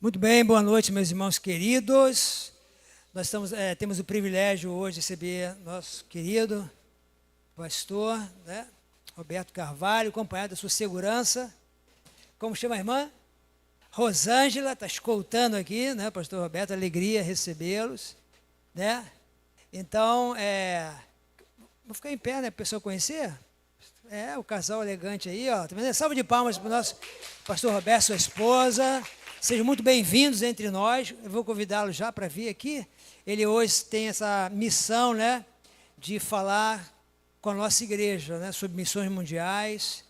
Muito bem, boa noite, meus irmãos queridos. Nós temos o privilégio hoje de receber nosso querido pastor, né, Roberto Carvalho, acompanhado da sua segurança. Como chama a irmã? Rosângela, está escoltando aqui, né, pastor Roberto, alegria recebê-los, né? Então, vou ficar em pé, né, para a pessoa conhecer. O casal elegante aí, ó. Tá vendo? Salve de palmas para o nosso pastor Roberto, sua esposa. Sejam muito bem-vindos entre nós. Eu vou convidá-lo já para vir aqui. Ele hoje tem essa missão, né, de falar com a nossa igreja, né, sobre missões mundiais.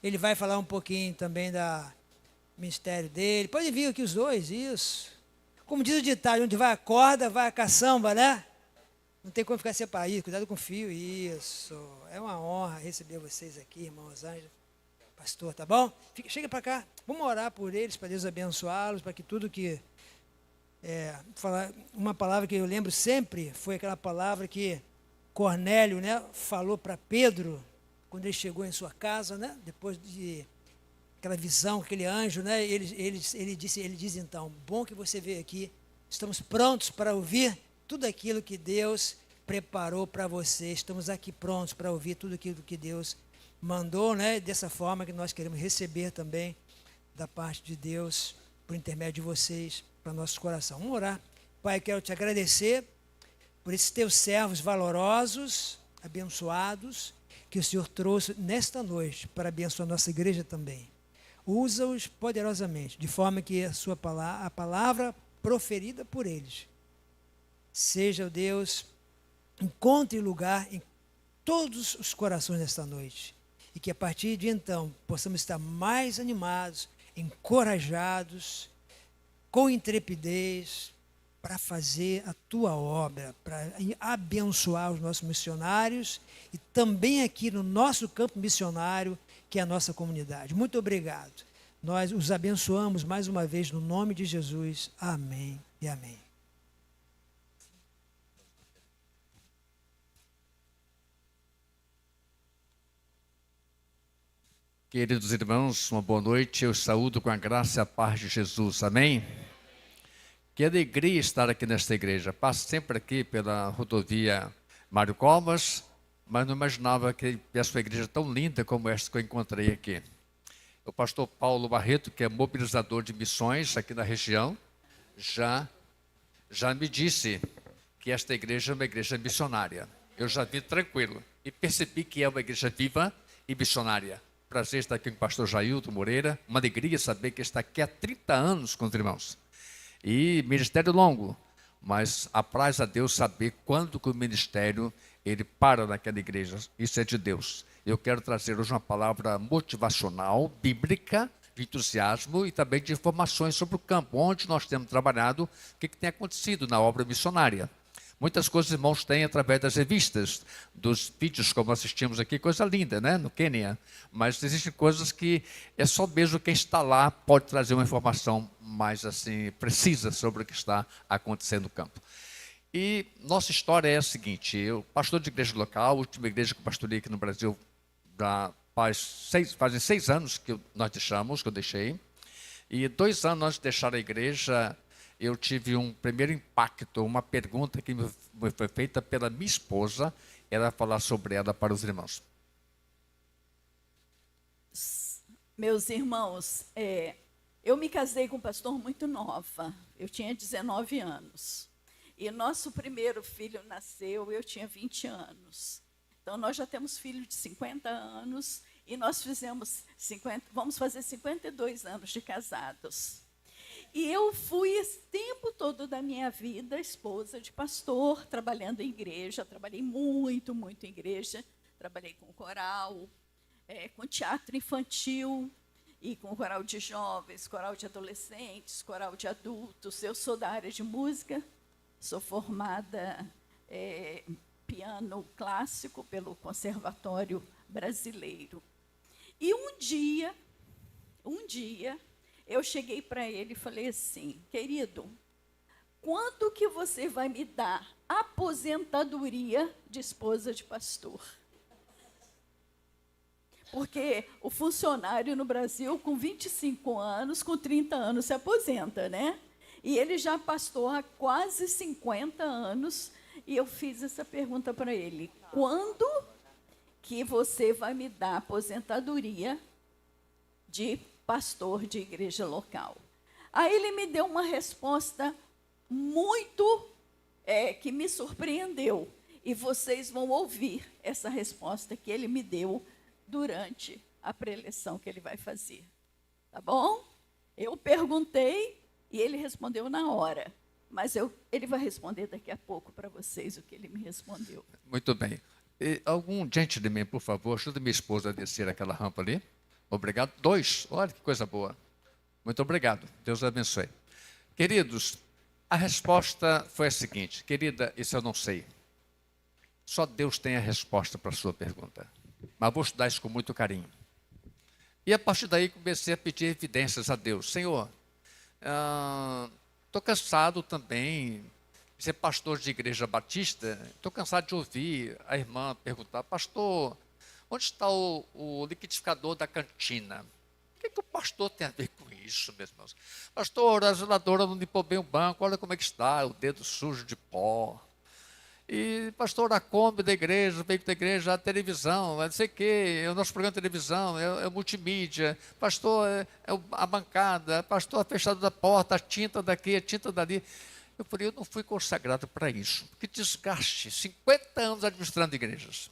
Ele vai falar um pouquinho também do ministério dele. Pode vir aqui os dois, isso. Como diz o ditado, onde vai a corda, vai a caçamba, né? Não tem como ficar separado. Cuidado com o fio, isso. É uma honra receber vocês aqui, irmão Rosângela. Pastor, tá bom? Chega para cá. Vamos orar por eles, para Deus abençoá-los, para que tudo que... uma palavra que eu lembro sempre foi aquela palavra que Cornélio, né, falou para Pedro, quando ele chegou em sua casa, né, depois de aquela visão, aquele anjo, né, ele diz então, bom que você veio aqui, estamos prontos para ouvir tudo aquilo que Deus preparou para você, estamos aqui prontos para ouvir tudo aquilo que Deus mandou, né, dessa forma que nós queremos receber também da parte de Deus, por intermédio de vocês, para nosso coração. Vamos orar. Pai, quero te agradecer por esses teus servos valorosos, abençoados, que o Senhor trouxe nesta noite para abençoar a nossa igreja também. Usa-os poderosamente, de forma que a palavra proferida por eles seja, Deus, encontre lugar em todos os corações nesta noite. E que a partir de então possamos estar mais animados, encorajados, com intrepidez, para fazer a tua obra, para abençoar os nossos missionários e também aqui no nosso campo missionário, que é a nossa comunidade. Muito obrigado. Nós os abençoamos mais uma vez no nome de Jesus. Amém e amém. Queridos irmãos, uma boa noite. Eu saúdo com a graça e a paz de Jesus. Amém? Que alegria estar aqui nesta igreja. Passo sempre aqui pela rodovia Mário Covas, mas não imaginava que tivesse uma igreja tão linda como esta que eu encontrei aqui. O pastor Paulo Barreto, que é mobilizador de missões aqui na região, já me disse que esta igreja é uma igreja missionária. Eu já vi tranquilo e percebi que é uma igreja viva e missionária. Prazer estar aqui com o pastor Jailton Moreira. Uma alegria saber que está aqui há 30 anos com os irmãos. E ministério longo, mas apraz a Deus saber quando que o ministério ele para naquela igreja. Isso é de Deus. Eu quero trazer hoje uma palavra motivacional, bíblica, de entusiasmo e também de informações sobre o campo, onde nós temos trabalhado, o que tem acontecido na obra missionária. Muitas coisas os irmãos têm através das revistas, dos vídeos como assistimos aqui, coisa linda, né, no Quênia. Mas existem coisas que é só mesmo quem está lá pode trazer uma informação mais assim precisa sobre o que está acontecendo no campo. E nossa história é a seguinte: eu, pastor de igreja local, a última igreja que eu pastorei aqui no Brasil, fazem 6 anos que eu deixei. E 2 anos antes de deixar a igreja, eu tive um primeiro impacto, uma pergunta que me foi feita pela minha esposa, era falar sobre ela para os irmãos. Meus irmãos, eu me casei com um pastor muito nova, eu tinha 19 anos. E nosso primeiro filho nasceu, eu tinha 20 anos. Então, nós já temos filho de 50 anos e nós vamos fazer 52 anos de casados. E eu fui esse tempo todo da minha vida esposa de pastor, trabalhando em igreja. Trabalhei muito, muito em igreja. Trabalhei com coral, com teatro infantil, e com coral de jovens, coral de adolescentes, coral de adultos. Eu sou da área de música, sou formada piano clássico pelo Conservatório Brasileiro. E um dia, eu cheguei para ele e falei assim: querido, quando que você vai me dar aposentadoria de esposa de pastor? Porque o funcionário no Brasil, com 25 anos, com 30 anos, se aposenta, né? E ele já pastor há quase 50 anos, e eu fiz essa pergunta para ele: quando que você vai me dar aposentadoria de pastor de igreja local? Aí ele me deu uma resposta muito que me surpreendeu. E vocês vão ouvir essa resposta que ele me deu durante a preleção que ele vai fazer. Tá bom? Eu perguntei e ele respondeu na hora. Mas ele vai responder daqui a pouco para vocês o que ele me respondeu. Muito bem. E algum gentleman, por favor, ajuda minha esposa a descer aquela rampa ali. Obrigado. 2. Olha que coisa boa. Muito obrigado. Deus abençoe. Queridos, a resposta foi a seguinte. Querida, isso eu não sei. Só Deus tem a resposta para a sua pergunta. Mas vou estudar isso com muito carinho. E a partir daí comecei a pedir evidências a Deus. Senhor, estou cansado também de ser pastor de igreja batista. Estou cansado de ouvir a irmã perguntar: pastor, onde está o liquidificador da cantina? O que o pastor tem a ver com isso, meus irmãos? Pastor, a zeladora não limpou bem o banco, olha como é que está, o dedo sujo de pó. E pastor, a Kombi da igreja, o veículo da igreja, a televisão, não sei o quê, é o nosso programa de televisão, é o multimídia, pastor, a bancada, pastor, a fechada da porta, a tinta daqui, a tinta dali. Eu falei, eu não fui consagrado para isso. Que desgaste, 50 anos administrando igrejas.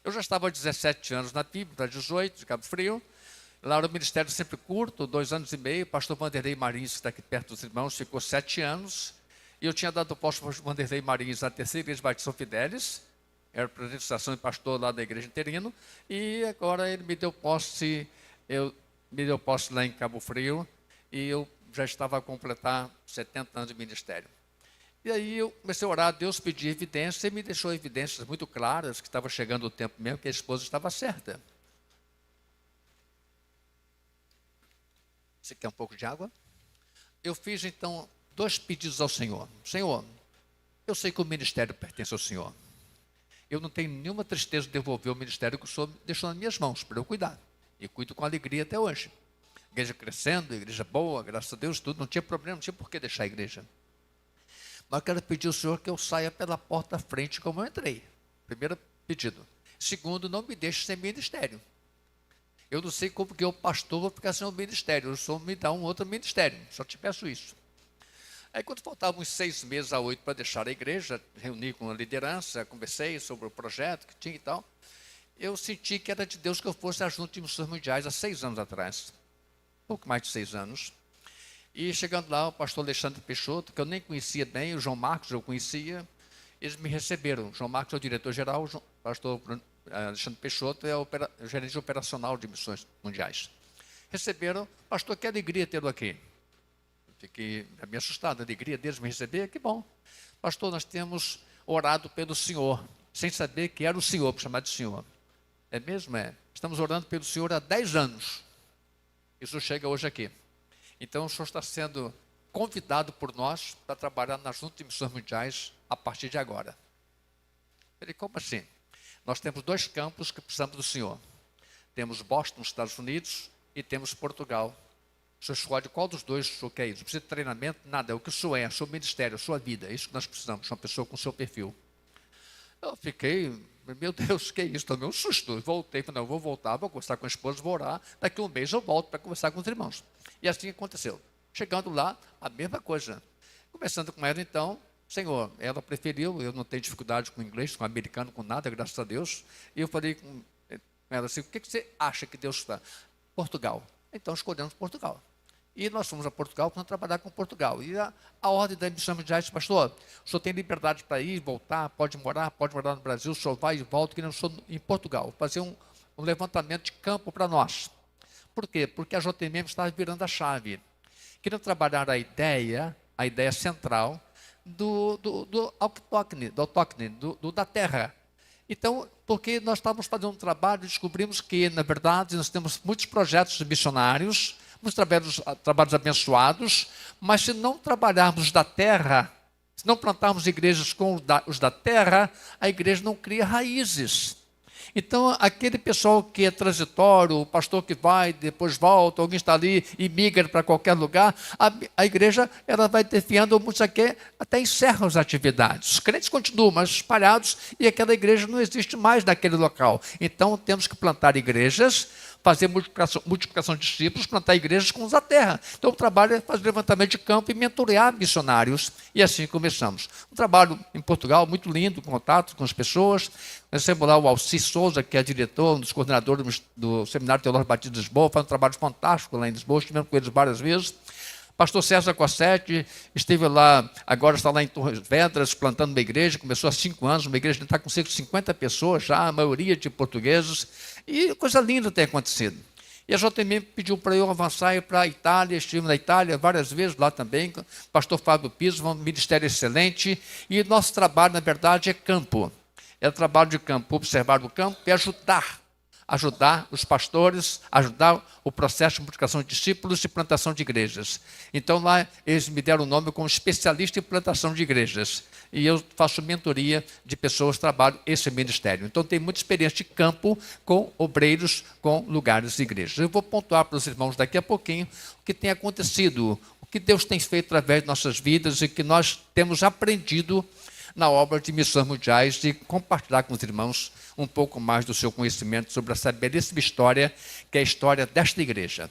Eu já estava há 17 anos na PIB, há 18, de Cabo Frio. Lá era o ministério sempre curto, 2 anos e meio. Pastor Vanderlei Marins, que está aqui perto dos irmãos, ficou 7 anos. E eu tinha dado o posto para o Vanderlei Marins na terceira igreja Batista São Fidélis. Era apresentação de pastor lá da igreja interino. E agora ele me deu posse, lá em Cabo Frio. E eu já estava a completar 70 anos de ministério. E aí eu comecei a orar, Deus pediu evidências, e me deixou evidências muito claras, que estava chegando o tempo mesmo, que a esposa estava certa. Você quer um pouco de água? Eu fiz, então, 2 pedidos ao Senhor. Senhor, eu sei que o ministério pertence ao Senhor. Eu não tenho nenhuma tristeza de devolver o ministério que o Senhor deixou nas minhas mãos, para eu cuidar. E cuido com alegria até hoje. Igreja crescendo, igreja boa, graças a Deus, tudo. Não tinha problema, não tinha por que deixar a igreja. Mas eu quero pedir ao Senhor que eu saia pela porta da frente como eu entrei. Primeiro pedido. Segundo, não me deixe sem ministério. Eu não sei como que eu, pastor, vou ficar sem o ministério. O Senhor me dá um outro ministério. Só te peço isso. Aí, quando faltavam uns 6 meses a 8 para deixar a igreja, reuni com a liderança, conversei sobre o projeto que tinha e tal. Eu senti que era de Deus que eu fosse à Junta de Missões Mundiais há 6 anos atrás. Pouco mais de 6 anos. E chegando lá, o pastor Alexandre Peixoto, que eu nem conhecia bem, o João Marcos eu conhecia, eles me receberam. O João Marcos é o diretor-geral, o pastor Alexandre Peixoto é o gerente operacional de missões mundiais. Receberam, pastor, que alegria tê-lo aqui. Fiquei meio assustado, a alegria deles me receber, que bom. Pastor, nós temos orado pelo Senhor, sem saber que era o Senhor, para chamar de Senhor. É mesmo? É. Estamos orando pelo Senhor há 10 anos. Isso chega hoje aqui. Então, o senhor está sendo convidado por nós para trabalhar na Junta de Missões Mundiais a partir de agora. Eu falei, como assim? Nós temos 2 campos que precisamos do senhor. Temos Boston, nos Estados Unidos, e temos Portugal. O senhor escolhe qual dos 2 o senhor quer ir. Não precisa de treinamento, nada. É o que o senhor é, o seu ministério, a sua vida. É isso que nós precisamos, uma pessoa com o seu perfil. Eu fiquei, meu Deus, que é isso? Tomei um susto. Voltei, falei, não, eu vou voltar, vou conversar com a esposa, vou orar. Daqui a 1 mês eu volto para conversar com os irmãos. E assim aconteceu. Chegando lá, a mesma coisa. Conversando com ela, então, Senhor, ela preferiu, eu não tenho dificuldade com inglês, com americano, com nada, graças a Deus. E eu falei com ela assim, o que você acha que Deus está? Portugal. Então, escolhemos Portugal. E nós fomos a Portugal para trabalhar com Portugal. E a ordem da missão mundial disse, pastor, o senhor tem liberdade para ir, voltar, pode morar no Brasil, o senhor vai e volta, que não sou em Portugal. Fazer um levantamento de campo para nós. Por quê? Porque a JMM estava virando a chave. Queriam trabalhar a ideia central do autóctone, da terra. Então, porque nós estávamos fazendo um trabalho, descobrimos que, na verdade, nós temos muitos projetos missionários, muitos trabalhos abençoados, mas se não trabalharmos da terra, se não plantarmos igrejas com os da terra, a igreja não cria raízes. Então, aquele pessoal que é transitório, o pastor que vai, depois volta, alguém está ali e migra para qualquer lugar, a igreja ela vai defiando muitos aqui, até encerra as atividades. Os crentes continuam, mas espalhados, e aquela igreja não existe mais naquele local. Então, temos que plantar igrejas, fazer multiplicação de discípulos, plantar igrejas com a terra. Então, o trabalho é fazer levantamento de campo e mentorear missionários. E assim começamos. Um trabalho em Portugal muito lindo, contato com as pessoas. Recebemos lá o Alci Souza, que é diretor, um dos coordenadores do Seminário Teológico Batista de Lisboa, faz um trabalho fantástico lá em Lisboa, estivemos com eles várias vezes. Pastor César Cossetti esteve lá, agora está lá em Torres Vedras, plantando uma igreja, começou há 5 anos, uma igreja que está com cerca de 50 pessoas já, a maioria de portugueses, e coisa linda tem acontecido. E a JMM pediu para eu avançar e ir para a Itália, estive na Itália várias vezes lá também, pastor Fábio Piso, um ministério excelente, e nosso trabalho, na verdade, é campo. É trabalho de campo, observar o campo e ajudar os pastores, ajudar o processo de multiplicação de discípulos e plantação de igrejas. Então lá eles me deram o nome como especialista em plantação de igrejas. E eu faço mentoria de pessoas que trabalham esse ministério. Então tem muita experiência de campo com obreiros, com lugares de igrejas. Eu vou pontuar para os irmãos daqui a pouquinho o que tem acontecido, o que Deus tem feito através de nossas vidas e que nós temos aprendido na obra de Missões Mundiais, de compartilhar com os irmãos um pouco mais do seu conhecimento sobre essa belíssima história, que é a história desta igreja,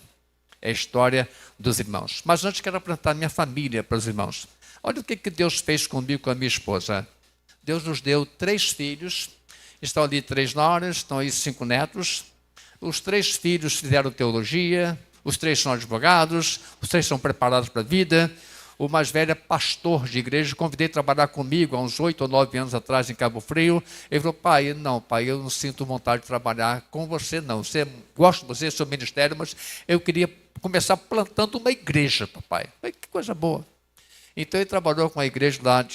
é a história dos irmãos. Mas antes quero apresentar minha família para os irmãos. Olha o que Deus fez comigo e com a minha esposa. Deus nos deu 3 filhos, estão ali 3 noras, estão aí 5 netos. Os 3 filhos fizeram teologia, os 3 são advogados, os 3 são preparados para a vida. O mais velho é pastor de igreja, convidei a trabalhar comigo há uns 8 ou 9 anos atrás em Cabo Frio. Ele falou, pai, eu não sinto vontade de trabalhar com você, não. Gosto de você, seu ministério, mas eu queria começar plantando uma igreja, papai. Falei, que coisa boa. Então ele trabalhou com a igreja lá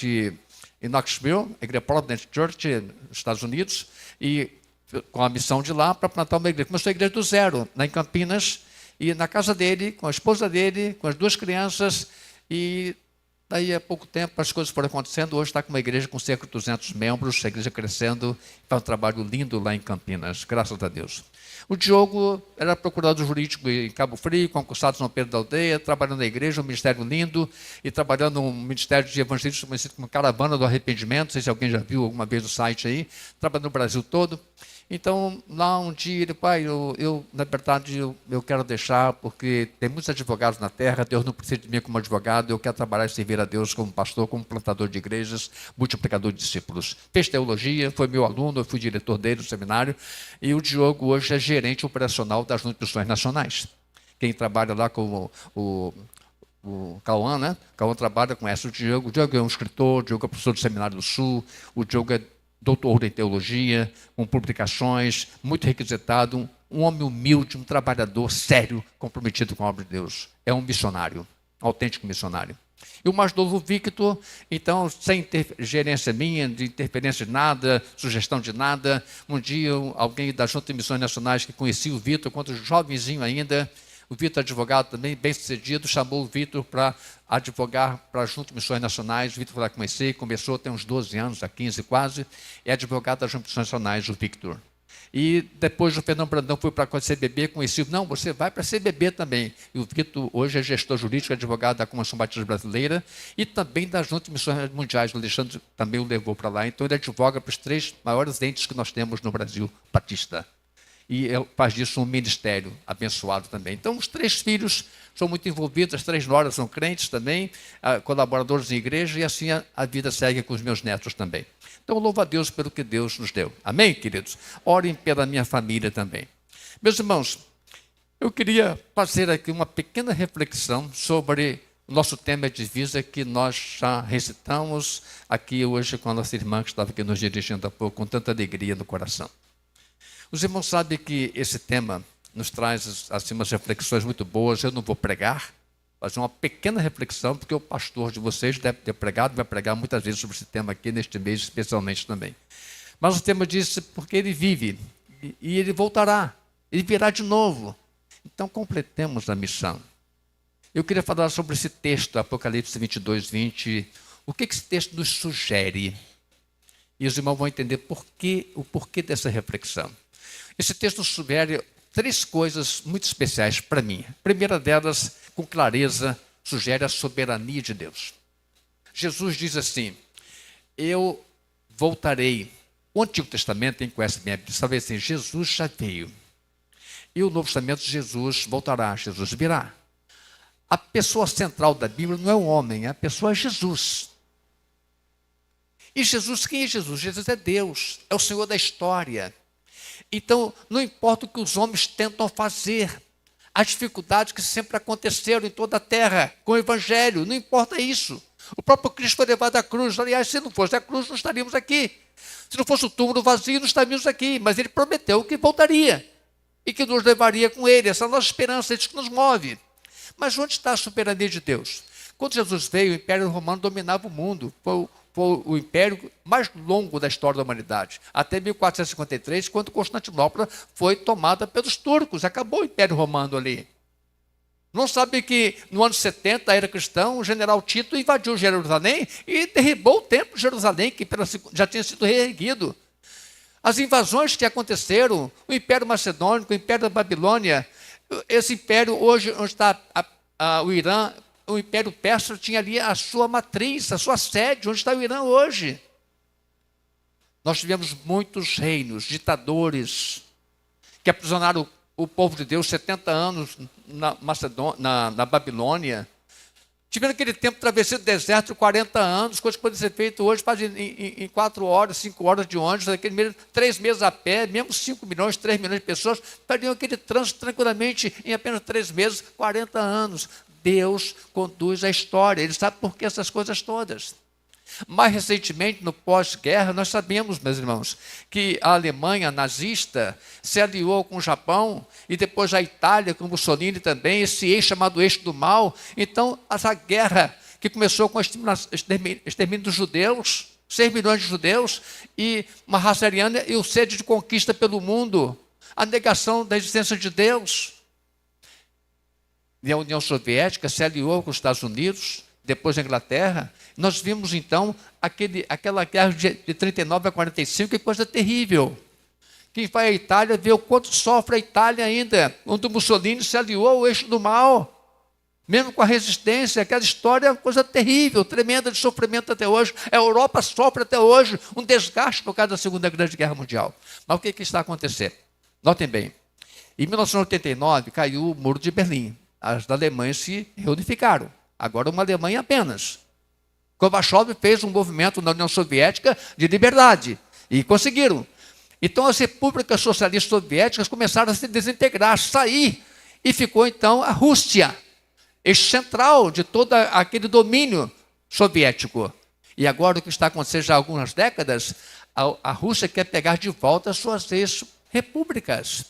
em Knoxville, a igreja Providence Church, nos Estados Unidos, e com a missão de lá para plantar uma igreja. Começou a igreja do zero, lá em Campinas, e na casa dele, com a esposa dele, com as 2 crianças. E daí a pouco tempo as coisas foram acontecendo. Hoje está com uma igreja com cerca de 200 membros, a igreja crescendo, faz um trabalho lindo lá em Campinas, graças a Deus. O Diogo era procurador jurídico em Cabo Frio, concursado em São Pedro da Aldeia, trabalhando na igreja, um ministério lindo, e trabalhando no ministério de evangelismo conhecido como Caravana do Arrependimento, não sei se alguém já viu alguma vez no site aí, trabalhando no Brasil todo. Então, lá um dia, ele, pai, na verdade, eu quero deixar, porque tem muitos advogados na terra, Deus não precisa de mim como advogado, eu quero trabalhar e servir a Deus como pastor, como plantador de igrejas, multiplicador de discípulos. Fez teologia, foi meu aluno, eu fui diretor dele no seminário, e o Diogo hoje é gerente operacional das Missões Nacionais. Quem trabalha lá com o Cauã, né? Cauã trabalha, conhece o Diogo é um escritor, o Diogo é professor do Seminário do Sul, o Diogo é doutor em teologia, com publicações, muito requisitado, um homem humilde, um trabalhador sério, comprometido com a obra de Deus. É um missionário, um autêntico missionário. E o mais novo, Victor, então, sem gerência minha, de interferência de nada, sugestão de nada, um dia alguém da Junta de Missões Nacionais que conhecia o Victor, quando jovenzinho ainda, o Victor, advogado também, bem sucedido, chamou o Victor para advogar para a Junta de Missões Nacionais. O Victor foi lá conhecer, começou tem uns 12 anos, há 15 quase, é advogado da Junta de Missões Nacionais, o Victor. E depois o Fernando Brandão foi para a CBB, conheci, não, você vai para a CBB também. E o Victor hoje é gestor jurídico, advogado da Convenção Batista Brasileira e também da Junta de Missões Mundiais. O Alexandre também o levou para lá. Então ele advoga para os 3 maiores entes que nós temos no Brasil Batista. E faz disso um ministério abençoado também. Então, os 3 filhos são muito envolvidos, as 3 noras são crentes também, colaboradores em igreja, e assim a vida segue com os meus netos também. Então, louvo a Deus pelo que Deus nos deu. Amém, queridos? Orem pela minha família também. Meus irmãos, eu queria fazer aqui uma pequena reflexão sobre o nosso tema de divisa que nós já recitamos aqui hoje com a nossa irmã que estava aqui nos dirigindo há pouco, com tanta alegria no coração. Os irmãos sabem que esse tema nos traz assim, umas reflexões muito boas. Eu não vou pregar, fazer uma pequena reflexão, porque o pastor de vocês deve ter pregado, vai pregar muitas vezes sobre esse tema aqui, neste mês especialmente também. Mas o tema diz porque ele vive, e ele voltará, ele virá de novo. Então completemos a missão. Eu queria falar sobre esse texto, Apocalipse 22, 20. O que esse texto nos sugere? E os irmãos vão entender o porquê dessa reflexão. Esse texto sugere 3 coisas muito especiais para mim. A primeira delas, com clareza, sugere a soberania de Deus. Jesus diz assim: eu voltarei. O Antigo Testamento, quem conhece bem a Bíblia, sabe assim, Jesus já veio. E o Novo Testamento, Jesus voltará, Jesus virá. A pessoa central da Bíblia não é o homem, a pessoa é Jesus. E Jesus, quem é Jesus? Jesus é Deus, é o Senhor da história. Então, não importa o que os homens tentam fazer, as dificuldades que sempre aconteceram em toda a terra, com o Evangelho, não importa isso. O próprio Cristo foi levado à cruz. Aliás, se não fosse a cruz, não estaríamos aqui. Se não fosse o túmulo vazio, não estaríamos aqui. Mas ele prometeu que voltaria e que nos levaria com ele. Essa é a nossa esperança, é isso que nos move. Mas onde está a soberania de Deus? Quando Jesus veio, o Império Romano dominava o mundo. Foi o império mais longo da história da humanidade. Até 1453, quando Constantinopla foi tomada pelos turcos. Acabou o Império Romano ali. Não sabe que no ano 70, a era cristã, o general Tito invadiu Jerusalém e derribou o templo de Jerusalém, que já tinha sido reerguido. As invasões que aconteceram, o Império Macedônico, o Império da Babilônia, esse império hoje, onde está o Irã, o Império Persa tinha ali a sua matriz, a sua sede, onde está o Irã hoje. Nós tivemos muitos reinos, ditadores, que aprisionaram o povo de Deus 70 anos na Babilônia. Tiveram aquele tempo travessia do deserto, 40 anos, coisas que podem ser feitas hoje em 4 horas, 5 horas de ônibus, 3 meses a pé, mesmo 5 milhões, 3 milhões de pessoas, fariam aquele trânsito tranquilamente em apenas 3 meses, 40 anos. Deus conduz a história, Ele sabe por que essas coisas todas. Mais recentemente, no pós-guerra, nós sabemos, meus irmãos, que a Alemanha nazista se aliou com o Japão e depois a Itália, com Mussolini também, esse eixo chamado eixo do mal. Então, essa guerra que começou com o extermínio dos judeus, 6 milhões de judeus, e uma raça ariana e o sede de conquista pelo mundo, a negação da existência de Deus. E a União Soviética se aliou com os Estados Unidos, depois a Inglaterra. Nós vimos, então, aquela guerra de 39 a 45, que coisa terrível. Quem vai à Itália vê o quanto sofre a Itália ainda, onde o Mussolini se aliou ao eixo do mal. Mesmo com a resistência, aquela história é uma coisa terrível, tremenda de sofrimento até hoje. A Europa sofre até hoje um desgaste por causa da Segunda Grande Guerra Mundial. Mas o que está acontecendo? Notem bem, em 1989 caiu o Muro de Berlim. As Alemanhas se reunificaram. Agora uma Alemanha apenas. Gorbachev fez um movimento na União Soviética de liberdade. E conseguiram. Então as repúblicas socialistas soviéticas começaram a se desintegrar, a sair. E ficou então a Rússia, eixo central de todo aquele domínio soviético. E agora o que está acontecendo já há algumas décadas, a Rússia quer pegar de volta as suas ex-repúblicas.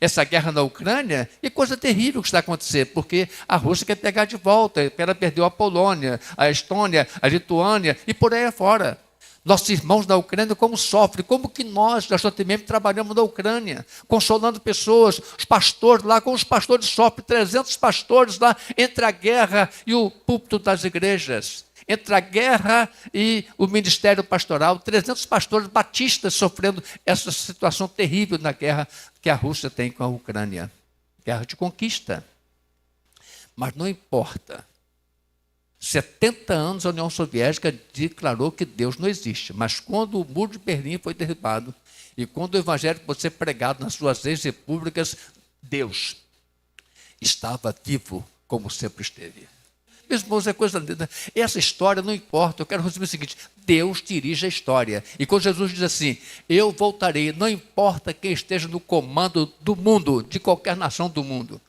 Essa guerra na Ucrânia é coisa terrível que está acontecendo, porque a Rússia quer pegar de volta, ela perdeu a Polônia, a Estônia, a Lituânia e por aí afora. Nossos irmãos da Ucrânia como sofrem, como que nós, da JTM, trabalhamos na Ucrânia, consolando pessoas, os pastores lá, como os pastores sofrem, 300 pastores lá, entre a guerra e o púlpito das igrejas. Entre a guerra e o ministério pastoral, 300 pastores batistas sofrendo essa situação terrível na guerra que a Rússia tem com a Ucrânia. Guerra de conquista. Mas não importa. 70 anos a União Soviética declarou que Deus não existe. Mas quando o Muro de Berlim foi derribado e quando o Evangelho pôde ser pregado nas suas ex-repúblicas, Deus estava vivo como sempre esteve. Meus irmãos, é coisa linda. Essa história não importa. Eu quero resumir o seguinte: Deus dirige a história. E quando Jesus diz assim, eu voltarei, não importa quem esteja no comando do mundo, de qualquer nação do mundo.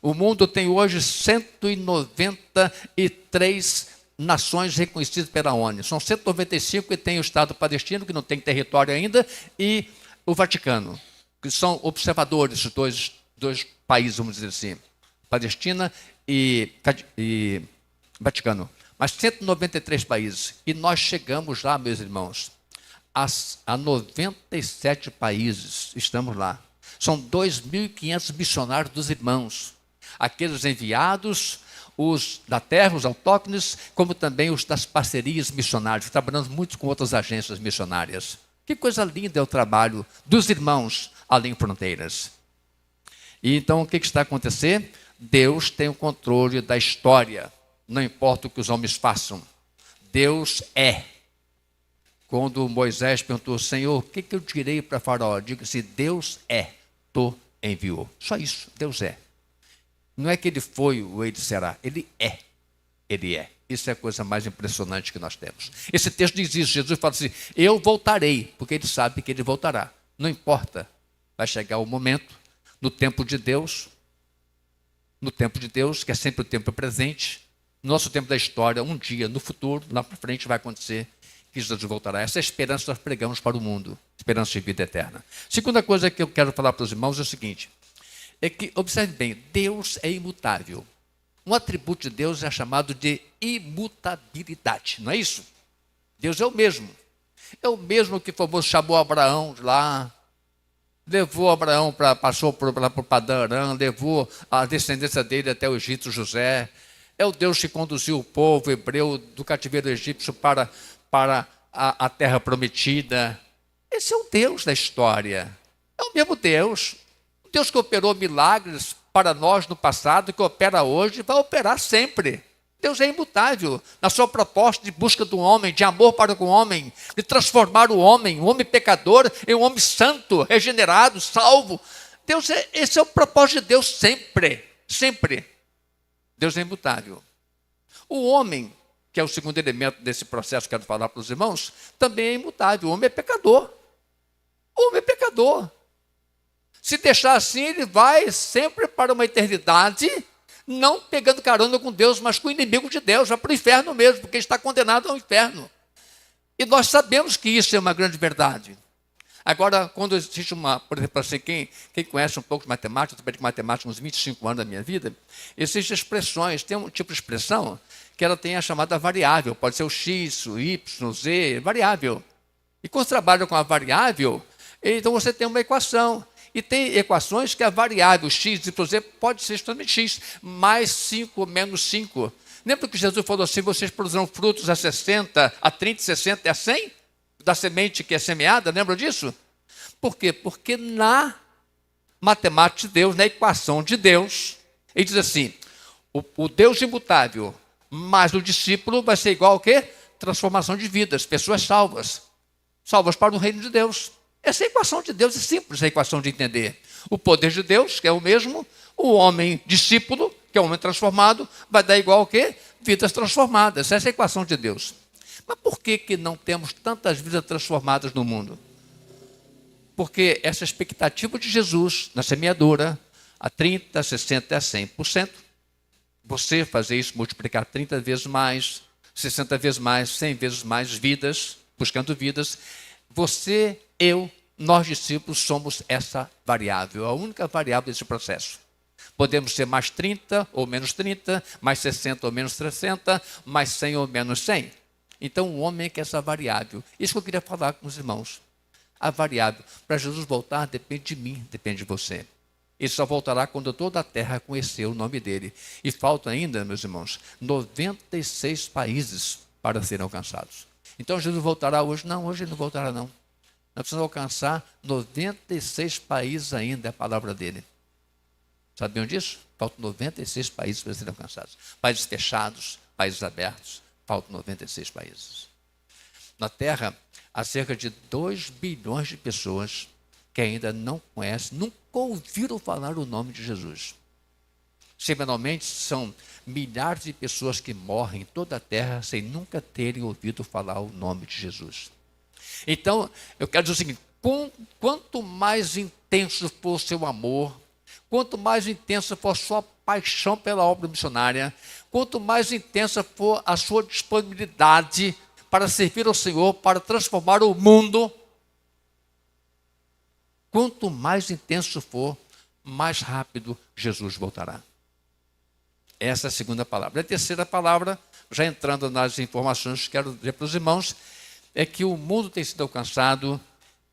O mundo tem hoje 193 nações reconhecidas pela ONU. São 195 que tem o Estado palestino, que não tem território ainda, e o Vaticano, que são observadores dos dois países, vamos dizer assim, Palestina e Vaticano, mas 193 países. E nós chegamos lá, meus irmãos, a 97 países, estamos lá. São 2.500 missionários dos irmãos, aqueles enviados, os da terra, os autóctones, como também os das parcerias missionárias. Trabalhamos muito com outras agências missionárias. Que coisa linda é o trabalho dos irmãos além fronteiras. E então o que está acontecendo? Deus tem o controle da história. Não importa o que os homens façam. Deus é. Quando Moisés perguntou, Senhor, o que eu direi para Faraó? Diga se Deus é, tu enviou. Só isso, Deus é. Não é que ele foi ou ele será, ele é. Ele é. Isso é a coisa mais impressionante que nós temos. Esse texto diz isso, Jesus fala assim, eu voltarei, porque ele sabe que ele voltará. Não importa, vai chegar o momento, no tempo de Deus, que é sempre o tempo presente, no nosso tempo da história, um dia, no futuro, lá para frente vai acontecer que Jesus voltará. Essa é a esperança que nós pregamos para o mundo, esperança de vida eterna. Segunda coisa que eu quero falar para os irmãos é o seguinte, é que, observe bem, Deus é imutável. Um atributo de Deus é chamado de imutabilidade, não é isso? Deus é o mesmo. É o mesmo que chamou Abraão de lá, levou Abraão, passou por Padã Arã, levou a descendência dele até o Egito, José. É o Deus que conduziu o povo hebreu do cativeiro egípcio para a terra prometida. Esse é o Deus da história. É o mesmo Deus. O Deus que operou milagres para nós no passado, que opera hoje, vai operar sempre. Deus é imutável na sua proposta de busca do homem, de amor para com o homem, de transformar o homem, um homem pecador, em um homem santo, regenerado, salvo. Esse é o propósito de Deus sempre, sempre. Deus é imutável. O homem, que é o segundo elemento desse processo que eu quero falar para os irmãos, também é imutável. O homem é pecador. O homem é pecador. Se deixar assim, ele vai sempre para uma eternidade, não pegando carona com Deus, mas com o inimigo de Deus, vai para o inferno mesmo, porque ele está condenado ao inferno. E nós sabemos que isso é uma grande verdade. Agora, quando existe por exemplo, assim, quem conhece um pouco de matemática, eu trabalhei com matemática uns 25 anos da minha vida, existem expressões, tem um tipo de expressão que ela tem a chamada variável, pode ser o x, o y, o z, variável. E quando você trabalha com a variável, então você tem uma equação. E tem equações que a variável x, y, z pode ser justamente x, mais 5 ou menos 5. Lembra que Jesus falou assim, vocês produzirão frutos a 60, a 30, 60 e a 100? Da semente que é semeada, lembra disso? Por quê? Porque na matemática de Deus, na equação de Deus, ele diz assim, o Deus imutável mais o discípulo vai ser igual ao quê? Transformação de vidas, pessoas salvas. Salvas para o reino de Deus. Essa equação de Deus é simples, a equação de entender. O poder de Deus, que é o mesmo, o homem discípulo, que é o homem transformado, vai dar igual ao quê? Vidas transformadas. Essa é a equação de Deus. Mas por que não temos tantas vidas transformadas no mundo? Porque essa expectativa de Jesus na semeadura, a 30, 60, a 100%, você fazer isso, multiplicar 30 vezes mais, 60 vezes mais, 100 vezes mais vidas, buscando vidas, você, eu, nós discípulos somos essa variável, a única variável desse processo. Podemos ser mais 30 ou menos 30, mais 60 ou menos 60, mais 100 ou menos 100. Então o homem é que é essa variável. Isso que eu queria falar com os irmãos. A variável. Para Jesus voltar depende de mim, depende de você. Ele só voltará quando toda a terra conhecer o nome dele. E faltam ainda, meus irmãos, 96 países para serem alcançados. Então Jesus voltará hoje? Não, hoje ele não voltará não. Nós precisamos alcançar 96 países ainda, é a palavra dele. Sabiam disso? Faltam 96 países para serem alcançados. Países fechados, países abertos, faltam 96 países. Na Terra, há cerca de 2 bilhões de pessoas que ainda não conhecem, nunca ouviram falar o nome de Jesus. Semanalmente, são milhares de pessoas que morrem em toda a Terra sem nunca terem ouvido falar o nome de Jesus. Então, eu quero dizer o seguinte, quanto mais intenso for o seu amor, quanto mais intensa for a sua paixão pela obra missionária, quanto mais intensa for a sua disponibilidade para servir ao Senhor, para transformar o mundo, quanto mais intenso for, mais rápido Jesus voltará. Essa é a segunda palavra. A terceira palavra, já entrando nas informações que quero dizer para os irmãos, é que o mundo tem sido alcançado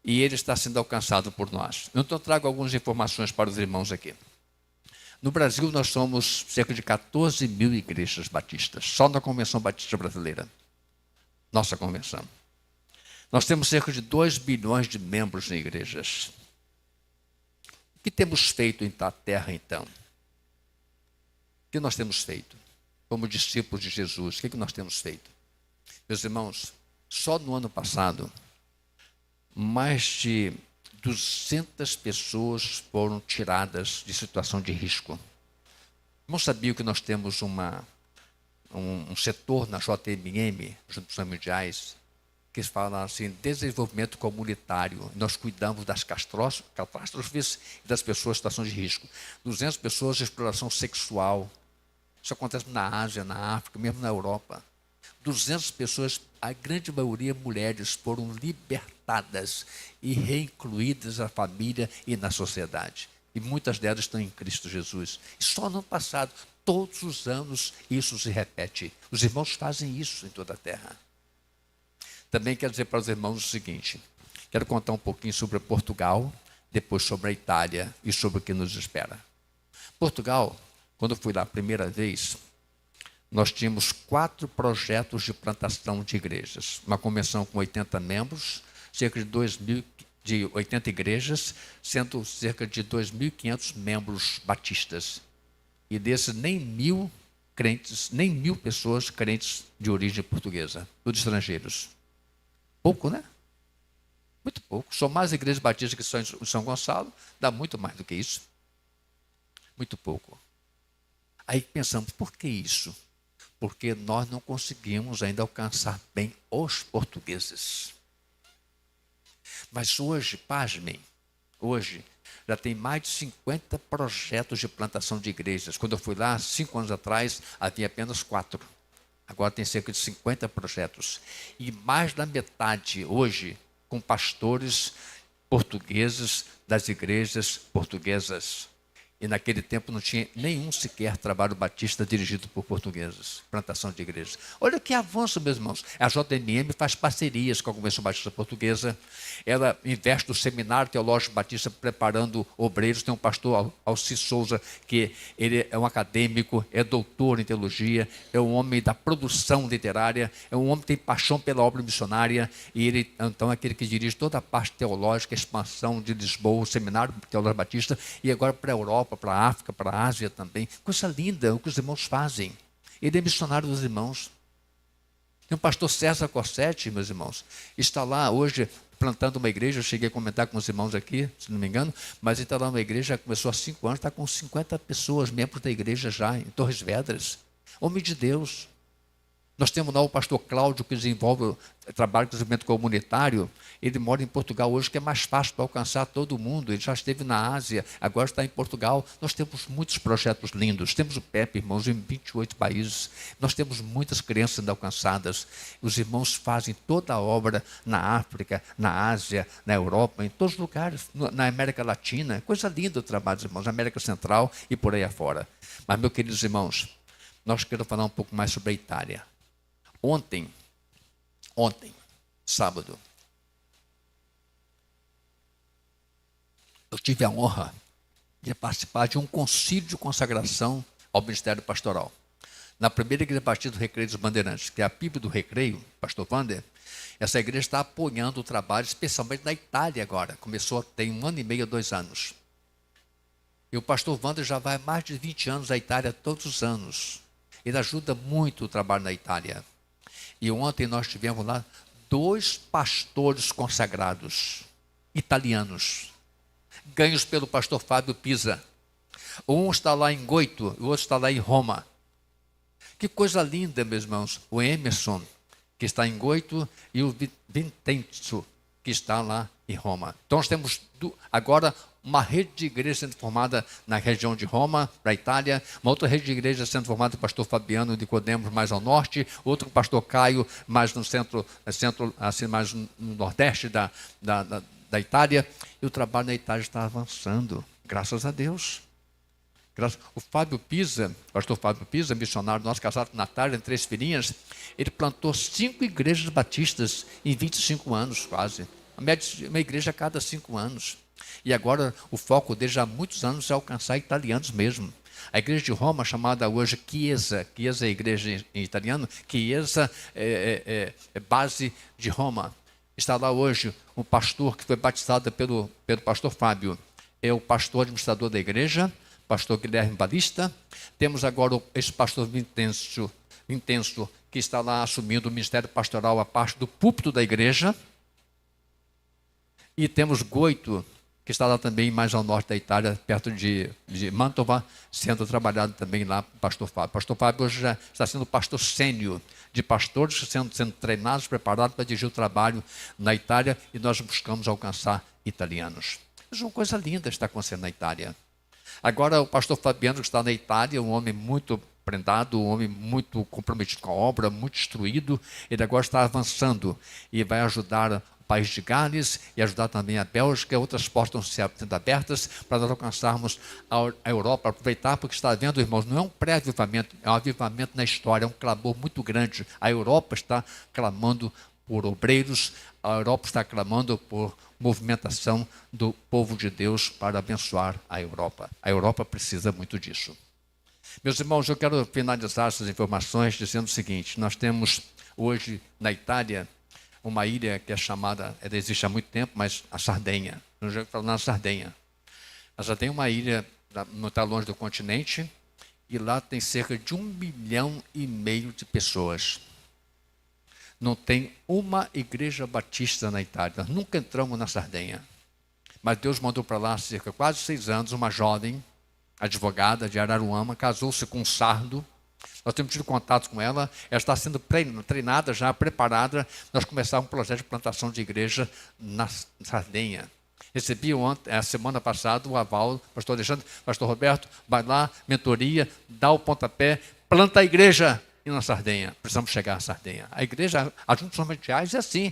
e ele está sendo alcançado por nós. Então, eu trago algumas informações para os irmãos aqui. No Brasil, nós somos cerca de 14 mil igrejas batistas, só na Convenção Batista Brasileira, nossa convenção. Nós temos cerca de 2 bilhões de membros em igrejas. O que temos feito em terra, então? O que nós temos feito? Como discípulos de Jesus, o que nós temos feito? Meus irmãos, só no ano passado, mais de 200 pessoas foram tiradas de situação de risco. Não sabia que nós temos um setor na JMM, junto com os mundiais, que fala assim, desenvolvimento comunitário. Nós cuidamos das catástrofes e das pessoas em situação de risco. 200 pessoas de exploração sexual. Isso acontece na Ásia, na África, mesmo na Europa. 200 pessoas, a grande maioria mulheres, foram libertadas e reincluídas na família e na sociedade. E muitas delas estão em Cristo Jesus. E só no ano passado, todos os anos, isso se repete. Os irmãos fazem isso em toda a terra. Também quero dizer para os irmãos o seguinte, quero contar um pouquinho sobre Portugal, depois sobre a Itália e sobre o que nos espera. Portugal, quando eu fui lá a primeira vez, nós tínhamos 4 projetos de plantação de igrejas. Uma convenção com 80 membros, cerca de 80 igrejas, sendo cerca de 2.500 membros batistas. E desses nem 1.000 crentes, nem 1.000 pessoas crentes de origem portuguesa, todos estrangeiros. Pouco, né? Muito pouco. São mais igrejas batistas que são em São Gonçalo, dá muito mais do que isso. Muito pouco. Aí pensamos, por que isso? Porque nós não conseguimos ainda alcançar bem os portugueses. Mas hoje, pasmem, hoje já tem mais de 50 projetos de plantação de igrejas. Quando eu fui lá, 5 anos atrás, havia apenas 4. Agora tem cerca de 50 projetos. E mais da metade hoje com pastores portugueses das igrejas portuguesas. E naquele tempo não tinha nenhum sequer trabalho batista dirigido por portugueses, plantação de igrejas. Olha que avanço, meus irmãos. A JMM faz parcerias com a Convenção Batista Portuguesa. Ela investe no Seminário Teológico Batista preparando obreiros. Tem um pastor, Alci Souza, que ele é um acadêmico, é doutor em teologia, é um homem da produção literária, é um homem que tem paixão pela obra missionária. E ele, então, é aquele que dirige toda a parte teológica, a expansão de Lisboa, o Seminário Teológico Batista, e agora para a Europa, para a África, para a Ásia também. Coisa linda o que os irmãos fazem. Ele é missionário dos irmãos. Tem um pastor César Corsetti, meus irmãos, está lá hoje plantando uma igreja. Eu cheguei a comentar com os irmãos aqui, se não me engano, mas ele está lá numa igreja, começou há 5 anos, está com 50 pessoas, membros da igreja já, em Torres Vedras. Homem de Deus. Nós temos lá o pastor Cláudio, que desenvolve o trabalho de desenvolvimento comunitário. Ele mora em Portugal hoje, que é mais fácil para alcançar todo mundo. Ele já esteve na Ásia, agora está em Portugal. Nós temos muitos projetos lindos. Temos o PEP, irmãos, em 28 países. Nós temos muitas crianças sendo alcançadas. Os irmãos fazem toda a obra na África, na Ásia, na Europa, em todos os lugares, na América Latina. Coisa linda o trabalho dos irmãos, na América Central e por aí afora. Mas, meus queridos irmãos, nós queremos falar um pouco mais sobre a Itália. Ontem, sábado, eu tive a honra de participar de um concílio de consagração ao Ministério Pastoral. Na primeira igreja batista do Recreio dos Bandeirantes, que é a PIB do Recreio, pastor Wander, essa igreja está apoiando o trabalho, especialmente na Itália agora. Começou tem 1 ano e meio, 2 anos. E o pastor Wander já vai há mais de 20 anos à Itália todos os anos. Ele ajuda muito o trabalho na Itália. E ontem nós tivemos lá 2 pastores consagrados, italianos, ganhos pelo pastor Fábio Pisa. Um está lá em Goito, o outro está lá em Roma. Que coisa linda, meus irmãos. O Emerson, que está em Goito, e o Vincenzo, que está lá em Roma. Então nós temos agora uma rede de igrejas sendo formada na região de Roma, para a Itália, uma outra rede de igrejas sendo formada pelo pastor Fabiano de Nicodemos, mais ao norte, outro pastor Caio, mais no centro assim, mais no nordeste da Itália. E o trabalho na Itália está avançando, graças a Deus. O Fábio Pisa, pastor Fábio Pisa, missionário nosso, casado com Natália, 3 filhinhas, ele plantou 5 igrejas batistas em 25 anos quase. Uma igreja a cada 5 anos. E agora o foco dele já há muitos anos é alcançar italianos mesmo. A igreja de Roma, chamada hoje Chiesa, Chiesa é igreja em italiano, Chiesa é base de Roma. Está lá hoje um pastor que foi batizado pelo pastor Fábio. É o pastor administrador da igreja, pastor Guilherme Batista. Temos agora esse pastor Vintenso, que está lá assumindo o ministério pastoral a parte do púlpito da igreja. E temos Goito, que está lá também mais ao norte da Itália, perto de Mantova, sendo trabalhado também lá o pastor Fábio. O pastor Fábio hoje já está sendo pastor sênior de pastores, sendo treinados, preparados para dirigir o trabalho na Itália, e nós buscamos alcançar italianos. Mas uma coisa linda está acontecendo na Itália. Agora o pastor Fabiano, que está na Itália, um homem muito prendado, um homem muito comprometido com a obra, muito instruído, ele agora está avançando e vai ajudar o país de Gales e ajudar também a Bélgica. Outras portas estão sendo abertas para nós alcançarmos a Europa, aproveitar, porque está vendo, irmãos, não é um pré-avivamento, é um avivamento na história, é um clamor muito grande. A Europa está clamando por obreiros, a Europa está clamando por movimentação do povo de Deus para abençoar a Europa. A Europa precisa muito disso. Meus irmãos, eu quero finalizar essas informações dizendo o seguinte: nós temos hoje na Itália uma ilha que é chamada, ela existe há muito tempo, mas a Sardenha. Eu já falo na Sardenha. A Sardenha é uma ilha, não está longe do continente, e lá tem cerca de 1,5 milhão de pessoas. Não tem uma igreja batista na Itália. Nós nunca entramos na Sardenha. Mas Deus mandou para lá, há cerca de quase 6 anos, uma jovem advogada de Araruama, casou-se com um sardo. Nós temos tido contato com ela, ela está sendo treinada já, preparada. Nós começamos um projeto de plantação de igreja na Sardenha. Recebi ontem, a semana passada, o aval, pastor Alexandre, pastor Roberto, vai lá, mentoria, dá o pontapé, planta a igreja na Sardenha. Precisamos chegar à Sardenha. A igreja, a Juntos Mundiais é assim.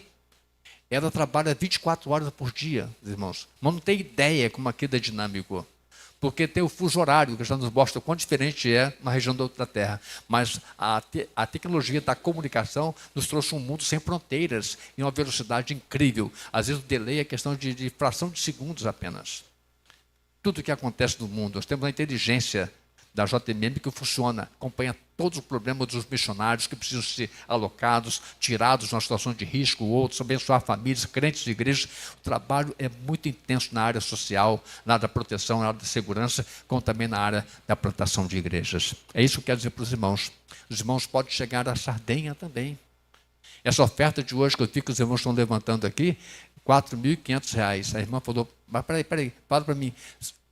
Ela trabalha 24 horas por dia, irmãos. Mas não tem ideia como aquilo é dinâmico. Porque tem o fuso horário, que já nos mostra o quão diferente é uma região da outra terra. Mas a tecnologia da comunicação nos trouxe um mundo sem fronteiras, em uma velocidade incrível. Às vezes o delay é questão de fração de segundos apenas. Tudo o que acontece no mundo, nós temos a inteligência da JMM que funciona, acompanha todos os problemas dos missionários que precisam ser alocados, tirados de uma situação de risco, outros, abençoar famílias, crentes de igrejas. O trabalho é muito intenso na área social, na área da proteção, na área da segurança, como também na área da plantação de igrejas. É isso que eu quero dizer para os irmãos. Os irmãos podem chegar à Sardenha também. Essa oferta de hoje que eu vi que os irmãos estão levantando aqui, R$ 4.500. A irmã falou, mas peraí, fala para mim.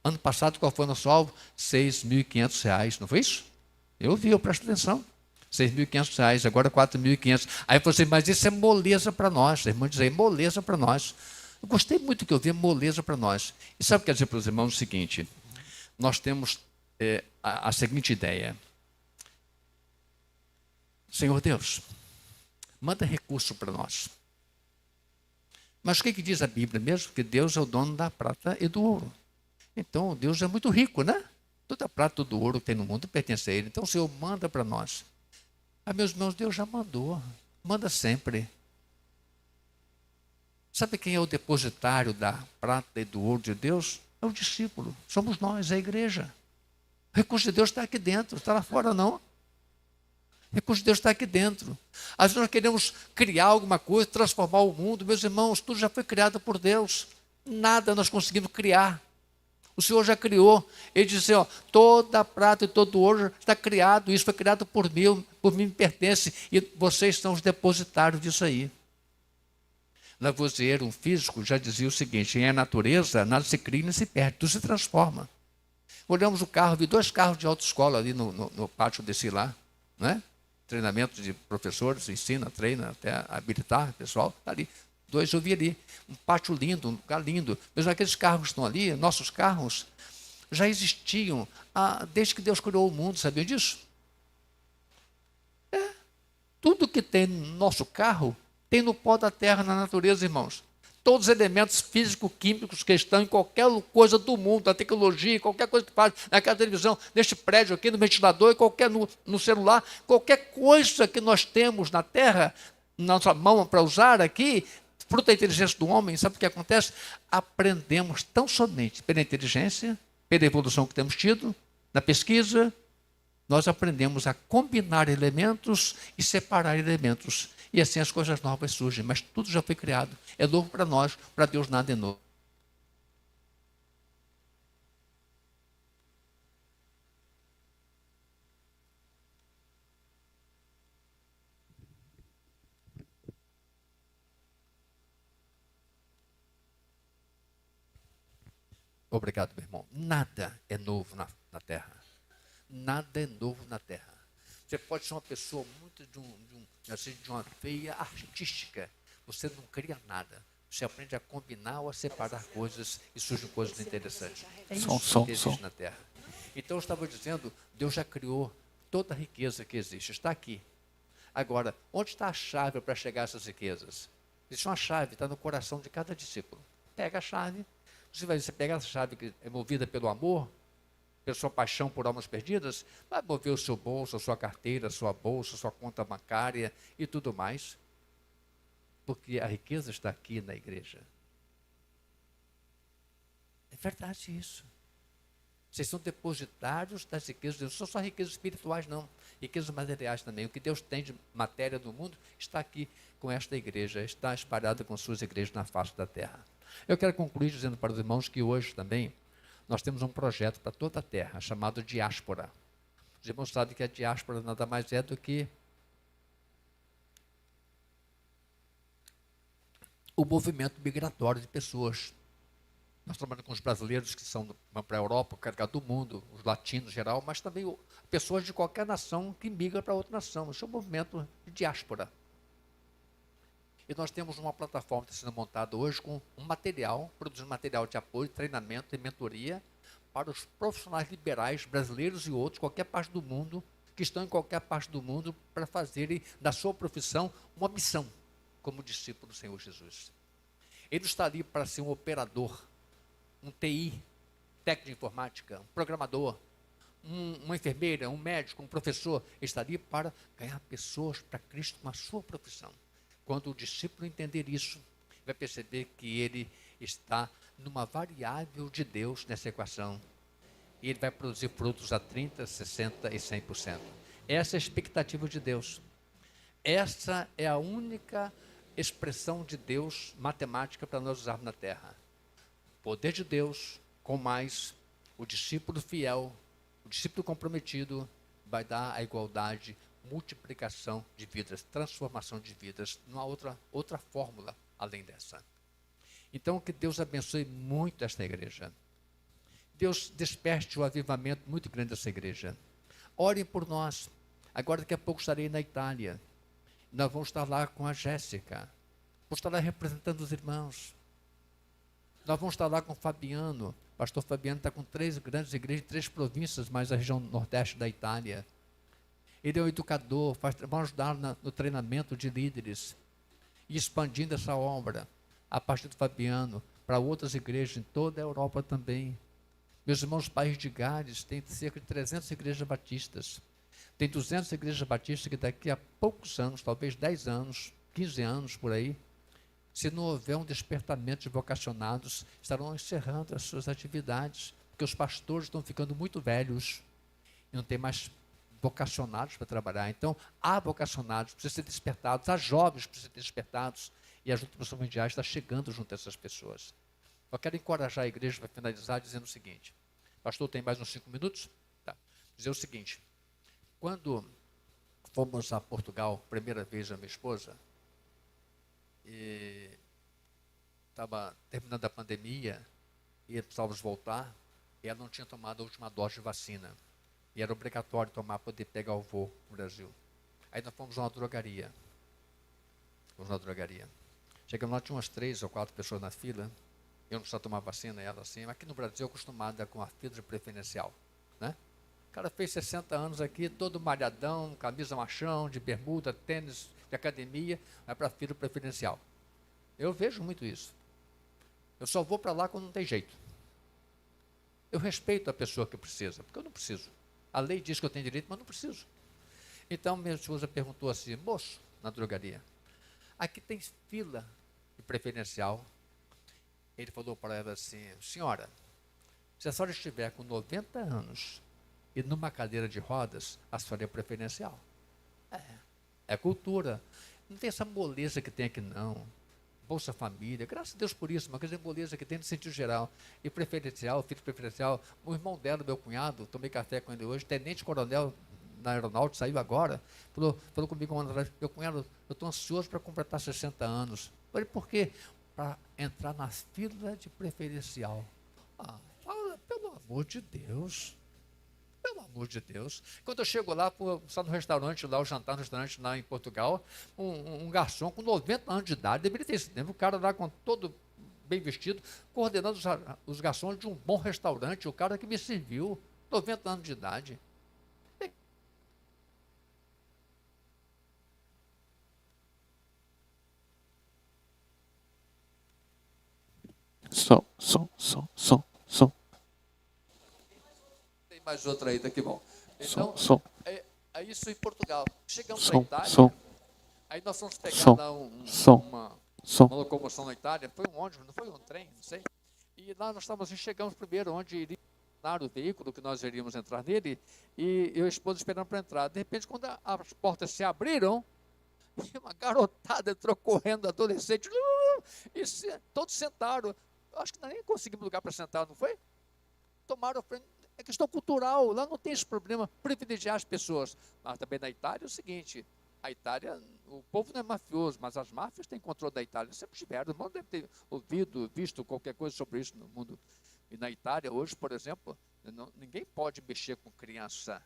Ano passado, qual foi o nosso alvo? R$ 6.500, não foi isso? Eu vi, eu presto atenção. R$ 6.500, agora R$ 4.500. Aí você, mas isso é moleza para nós. A irmã diz aí, moleza para nós. Eu gostei muito do que eu vi, moleza para nós. E sabe o que quer dizer para os irmãos o seguinte? Nós temos a seguinte ideia. Senhor Deus, manda recurso para nós. Mas o que diz a Bíblia mesmo? Que Deus é o dono da prata e do ouro. Então, Deus é muito rico, né? Toda a prata, todo o ouro que tem no mundo pertence a Ele. Então, o Senhor manda para nós. Ah, meus irmãos, Deus já mandou. Manda sempre. Sabe quem é o depositário da prata e do ouro de Deus? É o discípulo. Somos nós, a igreja. O recurso de Deus está aqui dentro, está lá fora não. O recurso de Deus está aqui dentro. Às vezes nós queremos criar alguma coisa, transformar o mundo. Meus irmãos, tudo já foi criado por Deus. Nada nós conseguimos criar. O Senhor já criou. Ele disse, ó, toda a prata e todo o ouro está criado. Isso foi criado por mim me pertence. E vocês são os depositários disso aí. Lavoisier, um físico, já dizia o seguinte, em a natureza, nada se cria nem se perde, tudo se transforma. Olhamos o carro, vi 2 carros de autoescola ali no pátio desse lá, né? Treinamento de professores, ensina, treina, até habilitar o pessoal, tá ali. 2 eu vi ali, um pátio lindo, um lugar lindo. Mas aqueles carros que estão ali, nossos carros, já existiam desde que Deus criou o mundo, sabiam disso? Tudo que tem no nosso carro, tem no pó da terra, na natureza, irmãos. Todos os elementos físico-químicos que estão em qualquer coisa do mundo, na tecnologia, qualquer coisa que faz, naquela televisão, neste prédio aqui, no ventilador, qualquer no celular, qualquer coisa que nós temos na terra, na nossa mão para usar aqui, fruto da inteligência do homem, sabe o que acontece? Aprendemos tão somente pela inteligência, pela evolução que temos tido, Na pesquisa, nós aprendemos a combinar elementos e separar elementos. E assim as coisas novas surgem, mas tudo já foi criado. É novo para nós, para Deus nada é novo. Obrigado, meu irmão. Nada é novo na terra. Nada é novo na terra. Você pode ser uma pessoa muito de uma veia artística. Você não cria nada. Você aprende a combinar ou a separar coisas e surgem coisas interessantes. É isso que existe na terra. Então eu estava dizendo, Deus já criou toda a riqueza que existe. Está aqui. Agora, onde está a chave para chegar a essas riquezas? Existe uma chave, está no coração de cada discípulo. Pega a chave. Você pega a chave que é movida pelo amor, pela sua paixão por almas perdidas, vai mover o seu bolso, a sua carteira, a sua bolsa, a sua conta bancária e tudo mais. Porque a riqueza está aqui na igreja. É verdade isso. Vocês são depositários das riquezas de Deus. Não são só riquezas espirituais, não. Riquezas materiais também. O que Deus tem de matéria no mundo está aqui com esta igreja. Está espalhada com suas igrejas na face da terra. Eu quero concluir dizendo para os irmãos que hoje também nós temos um projeto para toda a terra, chamado Diáspora. Os irmãos sabem que a diáspora nada mais é do que o movimento migratório de pessoas. Nós trabalhamos com os brasileiros que vão para a Europa, carregar do mundo, os latinos em geral, mas também pessoas de qualquer nação que migram para outra nação. Isso é um movimento de diáspora. E nós temos uma plataforma que está sendo montada hoje com um material, produzindo material de apoio, treinamento e mentoria para os profissionais liberais brasileiros e outros, qualquer parte do mundo, que estão em qualquer parte do mundo, para fazerem da sua profissão uma missão, como discípulo do Senhor Jesus. Ele está ali para ser um operador, um TI, técnico de informática, um programador, uma enfermeira, um médico, um professor. Ele está ali para ganhar pessoas para Cristo com a sua profissão. Quando o discípulo entender isso, vai perceber que ele está numa variável de Deus nessa equação. E ele vai produzir frutos a 30%, 60% e 100%. Essa é a expectativa de Deus. Essa é a única expressão de Deus matemática para nós usarmos na terra. O poder de Deus, com mais o discípulo fiel, o discípulo comprometido, vai dar a igualdade, multiplicação de vidas, transformação de vidas. Não há outra fórmula além dessa. Então, que Deus abençoe muito esta igreja. Deus desperte um avivamento muito grande dessa igreja. Orem por nós. Agora, daqui a pouco, estarei na Itália. Nós vamos estar lá com a Jéssica. Vamos estar lá representando os irmãos. Nós vamos estar lá com o Fabiano. O pastor Fabiano está com 3 grandes igrejas, 3 províncias, mais a região nordeste da Itália. Ele é um educador, vamos ajudar no treinamento de líderes e expandindo essa obra a partir do Fabiano para outras igrejas em toda a Europa também. Meus irmãos, o país de Gales tem cerca de 300 igrejas batistas. Tem 200 igrejas batistas que daqui a poucos anos, talvez 10 anos, 15 anos por aí, se não houver um despertamento de vocacionados, estarão encerrando as suas atividades, porque os pastores estão ficando muito velhos e não tem mais vocacionados para trabalhar. Então, há vocacionados, precisam ser despertados, há jovens que precisam ser despertados, e a Junta de Missão Mundial está chegando junto a essas pessoas. Eu quero encorajar a igreja para finalizar dizendo o seguinte. Pastor, tem mais uns 5 minutos? Tá. Dizer o seguinte, quando fomos a Portugal, primeira vez a minha esposa, e estava terminando a pandemia, e precisávamos voltar, e ela não tinha tomado a última dose de vacina. E era obrigatório tomar para poder pegar o voo no Brasil. Aí nós fomos a uma drogaria. Chegamos lá, tinha umas 3 ou 4 pessoas na fila. Eu não precisava tomar vacina, ela assim. Aqui no Brasil, acostumada com a fila de preferencial. Né? O cara fez 60 anos aqui, todo malhadão, camisa machão, de bermuda, tênis de academia, vai para a fila preferencial. Eu vejo muito isso. Eu só vou para lá quando não tem jeito. Eu respeito a pessoa que precisa, porque eu não preciso. A lei diz que eu tenho direito, mas não preciso. Então, minha esposa perguntou assim, moço, na drogaria, aqui tem fila de preferencial. Ele falou para ela assim, senhora, se a senhora estiver com 90 anos e numa cadeira de rodas, asfalto preferencial. É cultura. Não tem essa moleza que tem aqui, não. Bolsa Família, graças a Deus por isso, mas a moleza que tem no sentido geral. E preferencial, filho preferencial, o irmão dela, meu cunhado, tomei café com ele hoje, tenente-coronel na aeronáutica, saiu agora, falou comigo um ano atrás, meu cunhado, eu estou ansioso para completar 60 anos. Falei, por quê? Para entrar na fila de preferencial. Pelo amor de Deus. Pelo amor de Deus. Quando eu chego lá, só no restaurante, lá, o jantar no restaurante lá em Portugal, um garçom com 90 anos de idade, deveria ter esse tempo, o cara lá com todo bem vestido, coordenando os garçons de um bom restaurante, o cara que me serviu, 90 anos de idade. Som. Tem mais outra aí, que bom. Então, é isso em Portugal. Chegamos na Itália, aí nós fomos pegar lá uma locomoção na Itália, foi um ônibus, não foi um trem, não sei. E lá nós chegamos primeiro onde iria o veículo, que nós iríamos entrar nele, e eu e a esposa esperando para entrar. De repente, quando as portas se abriram, uma garotada entrou correndo, adolescente, e todos sentaram. Acho que nós nem conseguimos lugar para sentar, não foi? Tomaram a frente. É questão cultural, lá não tem esse problema, privilegiar as pessoas. Mas também na Itália é o seguinte, a Itália, o povo não é mafioso, mas as máfias têm controle da Itália, sempre tiveram. O mundo deve ter ouvido, visto qualquer coisa sobre isso no mundo. E na Itália, hoje, por exemplo, ninguém pode mexer com criança,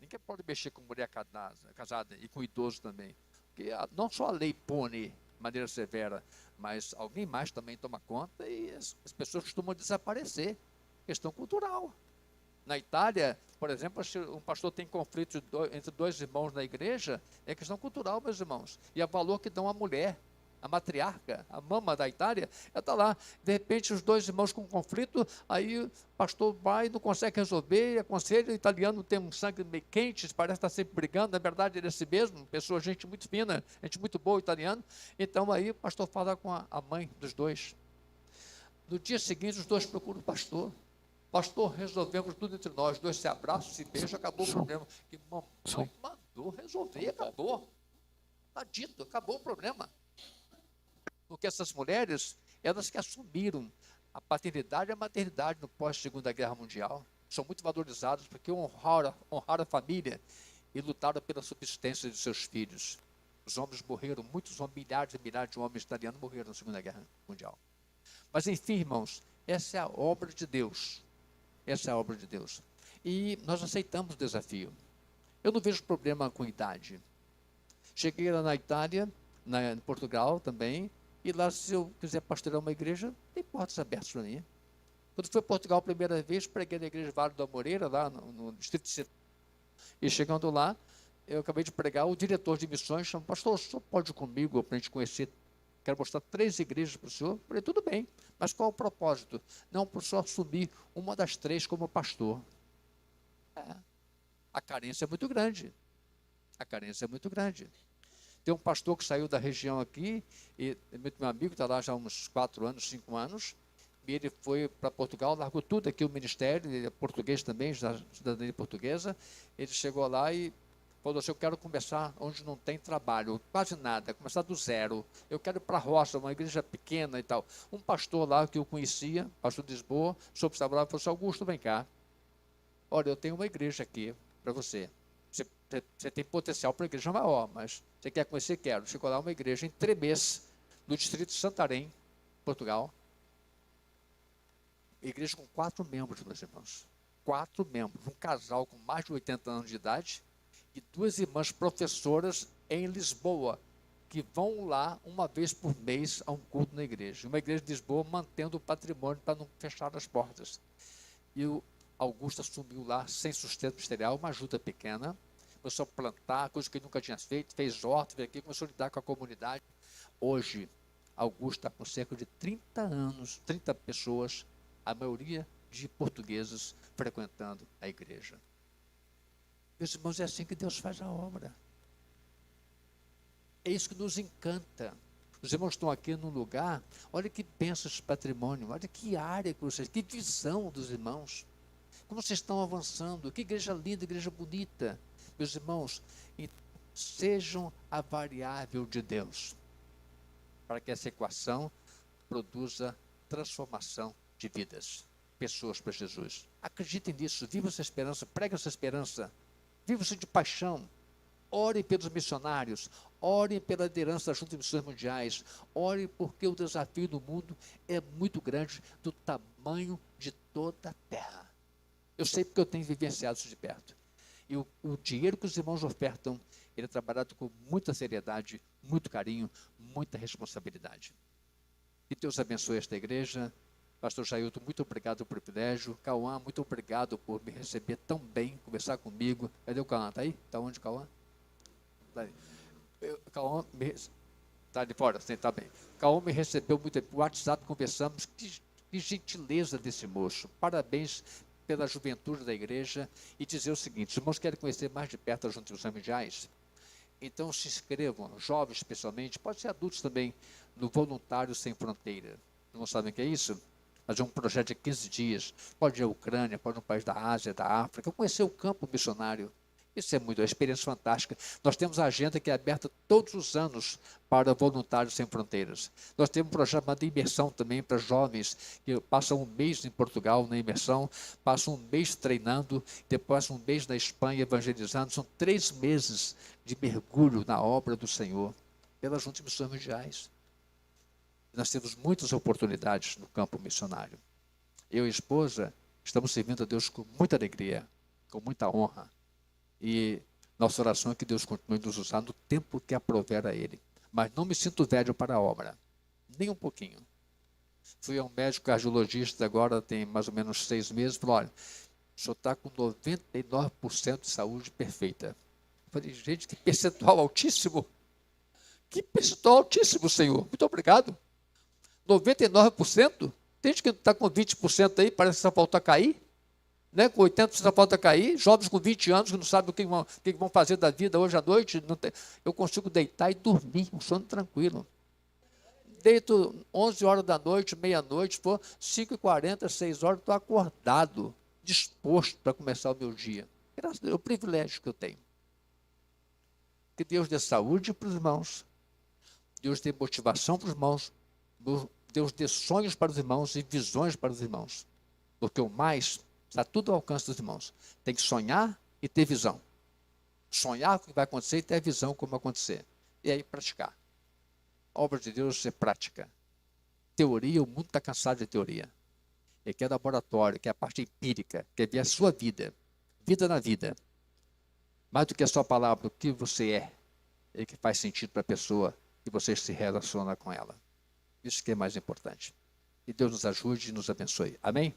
ninguém pode mexer com mulher casada e com idoso também. Porque não só a lei pune de maneira severa, mas alguém mais também toma conta e as pessoas costumam desaparecer. Questão cultural. Na Itália, por exemplo, se um pastor tem conflito entre dois irmãos na igreja, é questão cultural, meus irmãos. E é valor que dão à mulher, a matriarca, a mama da Itália, ela está lá. De repente, os dois irmãos com conflito, aí o pastor vai e não consegue resolver, aconselha, o italiano tem um sangue meio quente, parece estar sempre brigando, na verdade ele é si mesmo, gente muito fina, gente muito boa, italiano. Então aí o pastor fala com a mãe dos dois. No dia seguinte, os dois procuram o pastor. Pastor, resolvemos tudo entre nós, dois se abraçam, se beijam, acabou o problema. E mamãe mandou resolver, acabou. Está dito, acabou o problema. Porque essas mulheres, elas que assumiram a paternidade e a maternidade no pós-Segunda Guerra Mundial, são muito valorizadas porque honraram a família e lutaram pela subsistência de seus filhos. Os homens morreram, milhares e milhares de homens italianos morreram na Segunda Guerra Mundial. Mas enfim, irmãos, essa é a obra de Deus. Essa é a obra de Deus. E nós aceitamos o desafio. Eu não vejo problema com idade. Cheguei lá na Itália, em Portugal também, e lá, se eu quiser pastorear uma igreja, tem portas abertas para mim. Quando fui a Portugal a primeira vez, preguei na igreja Vale da Moreira, lá no distrito de Setúbal. E chegando lá, eu acabei de pregar, o diretor de missões chamou, pastor, o senhor pode ir comigo para a gente conhecer? Quero mostrar 3 igrejas para o senhor. Eu falei, tudo bem, mas qual é o propósito? Não, para o senhor assumir uma das 3 como pastor. A carência é muito grande. A carência é muito grande. Tem um pastor que saiu da região aqui, e meu amigo está lá já há uns 4 anos, 5 anos, e ele foi para Portugal, largou tudo aqui o ministério, ele é português também, cidadania portuguesa. Ele chegou lá e falou assim, eu quero começar onde não tem trabalho, quase nada, começar do zero. Eu quero ir para a roça, uma igreja pequena e tal. Um pastor lá que eu conhecia, pastor de Lisboa, soube estar lá, falou assim, Augusto, vem cá. Olha, eu tenho uma igreja aqui para você. Você tem potencial para uma igreja maior, mas você quer conhecer? Quero. Chegou lá uma igreja em Tremês, no distrito de Santarém, Portugal. Igreja com 4 membros, meus irmãos. 4 membros. Um casal com mais de 80 anos de idade e 2 irmãs professoras em Lisboa, que vão lá uma vez por mês a um culto na igreja. Uma igreja de Lisboa mantendo o patrimônio para não fechar as portas. E o Augusto assumiu lá, sem sustento ministerial, uma ajuda pequena. Começou a plantar, coisa que ele nunca tinha feito, fez horta, veio aqui, começou a lidar com a comunidade. Hoje, Augusto está com cerca de 30 anos, 30 pessoas, a maioria de portugueses frequentando a igreja. Meus irmãos, é assim que Deus faz a obra. É isso que nos encanta. Os irmãos estão aqui num lugar, olha que bênção esse patrimônio, olha que área que vocês, que visão dos irmãos. Como vocês estão avançando? Que igreja linda, igreja bonita. Meus irmãos, sejam a variável de Deus, para que essa equação produza transformação de vidas, pessoas para Jesus. Acreditem nisso, vivam essa esperança, preguem essa esperança, vivam-se de paixão. Orem pelos missionários, orem pela liderança das Juntas de Missões Mundiais, orem porque o desafio do mundo é muito grande, do tamanho de toda a terra. Eu sei porque eu tenho vivenciado isso de perto. E o dinheiro que os irmãos ofertam, ele é trabalhado com muita seriedade, muito carinho, muita responsabilidade. Que Deus abençoe esta igreja. Pastor Jailton, muito obrigado pelo privilégio. Cauã, muito obrigado por me receber tão bem, conversar comigo. Cadê o Cauã? Está aí? Está onde, Cauã? Cauã está de fora, sim, está bem. Cauã me recebeu muito bem. Por WhatsApp conversamos. Que gentileza desse moço. Parabéns pela juventude da igreja. E dizer o seguinte: os irmãos querem conhecer mais de perto as Juntas de Missões Mundiais? Então se inscrevam, jovens especialmente, pode ser adultos também, no Voluntários Sem Fronteira. Não sabem o que é isso? Fazer um projeto de 15 dias. Pode ir à Ucrânia, pode ir a um país da Ásia, da África, conhecer o campo missionário. Isso é muito, é uma experiência fantástica. Nós temos a agenda que é aberta todos os anos para Voluntários Sem Fronteiras. Nós temos um projeto de imersão também para jovens que passam um mês em Portugal na imersão, passam um mês treinando, depois um mês na Espanha evangelizando. São 3 meses de mergulho na obra do Senhor pelas Juntas de Missões Mundiais. Nós temos muitas oportunidades no campo missionário. Eu e a esposa estamos servindo a Deus com muita alegria, com muita honra. E nossa oração é que Deus continue nos usando no tempo que aprouver a Ele. Mas não me sinto velho para a obra, nem um pouquinho. Fui a um médico cardiologista agora, tem mais ou menos 6 meses, falou: olha, o senhor está com 99% de saúde perfeita. Eu falei: gente, que percentual altíssimo. Que percentual altíssimo, Senhor. Muito obrigado. 99%? Tem gente que está com 20% aí, parece que só falta cair. Né? Com 80% só falta cair. Jovens com 20 anos que não sabem o que vão fazer da vida hoje à noite. Eu consigo deitar e dormir, um sono tranquilo. Deito 11 horas da noite, meia-noite, 5h40, 6 horas, estou acordado, disposto para começar o meu dia. Graças a Deus, é o privilégio que eu tenho. Que Deus dê saúde para os irmãos. Deus dê motivação para os irmãos. Deus dê sonhos para os irmãos e visões para os irmãos. Porque o mais está tudo ao alcance dos irmãos. Tem que sonhar e ter visão. Sonhar o que vai acontecer e ter visão como acontecer. E aí praticar. A obra de Deus é prática. Teoria, o mundo está cansado de teoria. Ele quer laboratório, quer a parte empírica, quer ver a sua vida. Vida na vida. Mais do que a sua palavra, o que você é que faz sentido para a pessoa que você se relaciona com ela. Isso que é mais importante. Que Deus nos ajude e nos abençoe. Amém?